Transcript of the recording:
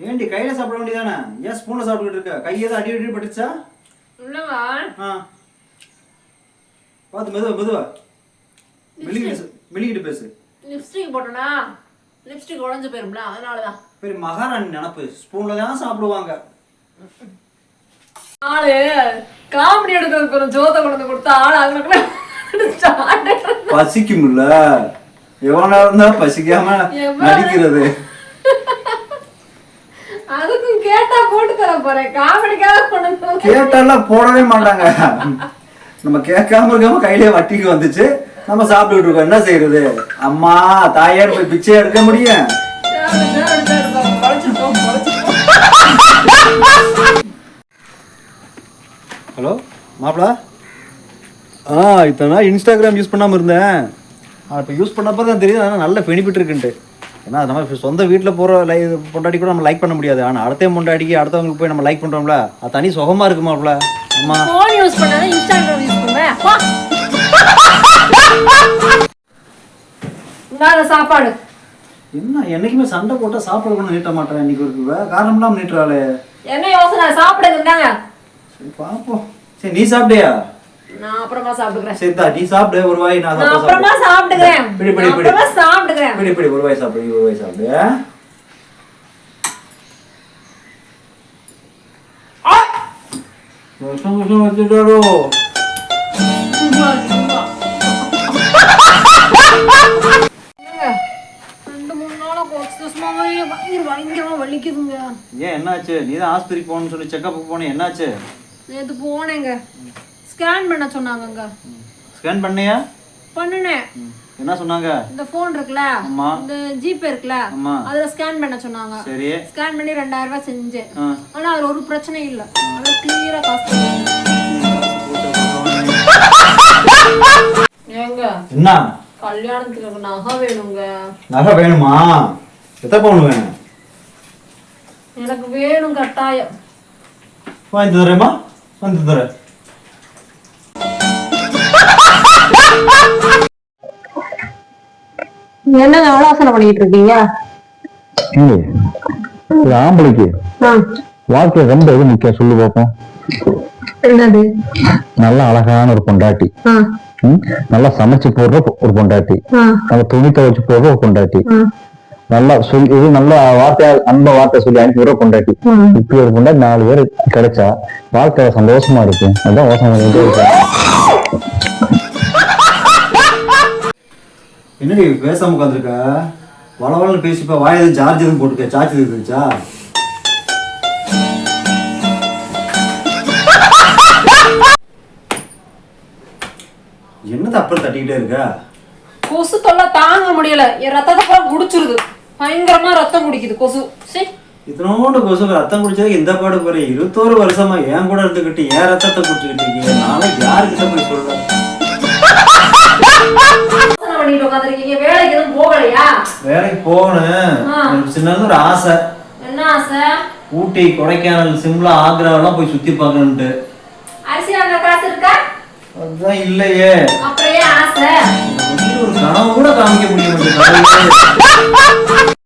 ஏண்டி கையில சாப்பிட வேண்டியதானே? ஏன் ஸ்பூன்ல சாப்பிட்டுட்டு இருக்க? கை ஏதோ அடி அடி பட்டுச்சா? இல்லங்க. பாத்து மெதுவா மெலிகிட்டு பேசு. லிப்ஸ்டிக் போட்டனா லிப்ஸ்டிக் உடைஞ்சு போயிரும்ல, அதனாலதான். பெரிய மகாராணி நினைப்பு. ஸ்பூன்ல தான் சாப்பிடுவாங்க. ஆளு காமெடி எடுக்கிறதுக்கு ஒரு ஜோத கொண்டு கொடுத்தா ஆள் அங்க பசிக்கும்ல. எவ்வளவு நேரம் தான் பசிக்காம நடிக்கிறது? அதுக்கும் கேட்டா போட்டு தர போறேன். காமெடிக்காக கொண்டு கேட்டாலாம் போடவே மாட்டாங்க. நம்ம கேட்காம இருக்காம கையிலே வட்டிக்கு வந்துச்சு, நம்ம சாப்பிட்டுட்டு இருக்கோம். என்ன செய்யறது? அம்மா தாயார் போய் பிச்சை எடுக்க முடியும்? ஹலோ மாப்பிளா. இத்தனை நாள் இன்ஸ்டாகிராம் யூஸ் பண்ணாமல் இருந்தேன். இப்போ யூஸ் பண்ணப்போ தான் தெரியுது, ஆனால் நல்ல பெனிஃபிட் இருக்குன்ட்டு. ஏன்னா நம்ம சொந்த வீட்டில் போகிற பொண்டாடி கூட நம்ம லைக் பண்ண முடியாது. ஆனால் அடுத்த பொண்டாடிக்கு அடுத்தவங்களுக்கு போய் நம்ம லைக் பண்ணுறோம்ல, அது தனி சுகமாக இருக்கு மாப்பிள. அம்மா ஃபோன் யூஸ் பண்ணாத இன்ஸ்டாகிராம் யூஸ் பண்ணுவேன். இந்தாங்க சாப்பாடு. என்ன என்னைக்குமே சண்டை போட்டால் சாப்பாடு கூட நீட்ட மாட்டேன். இன்னைக்கு ஒரு காரணம் இல்லாமல் நீட்டுறாளே. என்ன யோசனை? சாப்பிடுங்க. இந்தாங்க. சரி பாப்போம். சரி நீ சாப்பிட்டியா? நான் அப்புறமா சாப்பிடுறேன். சரிதா நீ சாப்பிடு. ஒரு வாய் நான் அப்புறமா சாப்பிடுறேன். பிடி பிடி பிடி அப்புறமா சாப்பிடுறேன். பிடி பிடி ஒரு வாய் சாப்பிடு. ஒரு வாய் சாப்பிடு. வருஷம் வச்சுட்டாரோ. வலிக்குதுங்க. ஏன் என்னாச்சு? நீ தான் ஆஸ்பத்திரி போகணும்னு சொல்லி செக்கப் போனேன். என்னாச்சு? நேத்து போனேங்க. ஸ்கேன் பண்ண சொன்னாங்கங்க. ஸ்கேன் பண்ணியா? பண்ணுனேன். என்ன சொன்னாங்க? இந்த போன் இருக்குல, இந்த ஜிபே இருக்குல, அதுல ஸ்கேன் பண்ண சொன்னாங்க. சரி ஸ்கேன் பண்ணி 2000 ரூபாய் செஞ்சேன். ஆனா அது ஒரு பிரச்சனை இல்ல. அது கிளியரா காசு. ஏங்க என்ன கல்யாணத்துக்கு நகை வேணுங்க. நகை வேணுமா? எத்தனை பவுன் வேணும்? எனக்கு வேணும் கட்டாயம். வாங்கி தரேம்மா, வந்து தரேன். என்னங்க ஆலோசனை பண்ணிட்டு இருக்கீங்க? ஆம்பளைக்கு வாழ்க்கை ரொம்ப எது முக்கியம் சொல்லு பார்ப்போம். என்னது? நல்ல அழகான ஒரு பொண்டாட்டி, நல்லா சமைச்சு போடுற ஒரு பொண்டாட்டி, நல்லா துணி துவைச்சு போடுற ஒரு பொண்டாட்டி, நல்லா சொல்லி இது நல்ல வார்த்தையா அன்ப வார்த்தை சொல்லி அனுப்பி விடுற பொண்டாட்டி. இப்படி ஒரு பொண்டாட்டி 4 பேர் கிடைச்சா வாழ்க்கை சந்தோஷமா இருக்கும். அதான் யோசனை பண்ணிட்டே இருக்கேன். என்னடி பேசாம உட்காந்துருக்க? வளவளன்னு பேசிப்பா. வாய் எதுவும் சார்ஜ் எதுவும் போட்டுக்க? சார்ஜ் இருந்துச்சா? என்னது அப்புறம் தட்டிக்கிட்டே இருக்க? கொசு தொல்லை தாங்க முடியல. என் ரத்தத்தை பூரா குடிச்சிருது. பயங்கரமா ரத்தம் குடிக்குது கொசு. சரி இத்தனோண்டு கொசுக்கு ரத்தம் குடிச்சது இந்த பாடு போறேன். 21 வருஷமா என் கூட இருந்துகிட்டு என் ரத்தத்தை குடிச்சுக்கிட்டு இருக்கீங்க. நாளைக்கு யாருக்கிட்ட போய் சொல்றேன்? வேலைக்கு எதுவும் போகலையா? வேலைக்கு போகணும். சின்ன ஒரு ஆசை. என்ன ஆசை? ஊட்டி, கொடைக்கானல், சிம்லா, ஆக்ரா எல்லாம் போய் சுத்தி பார்க்கணும்ட்டு. அரிசி வாங்க காசு இருக்கா? அதுதான் இல்லையே. அப்புறம் ஏன் ஆசை? ஒரு கனவு கூட காமிக்க முடிய மாட்டேங்குது.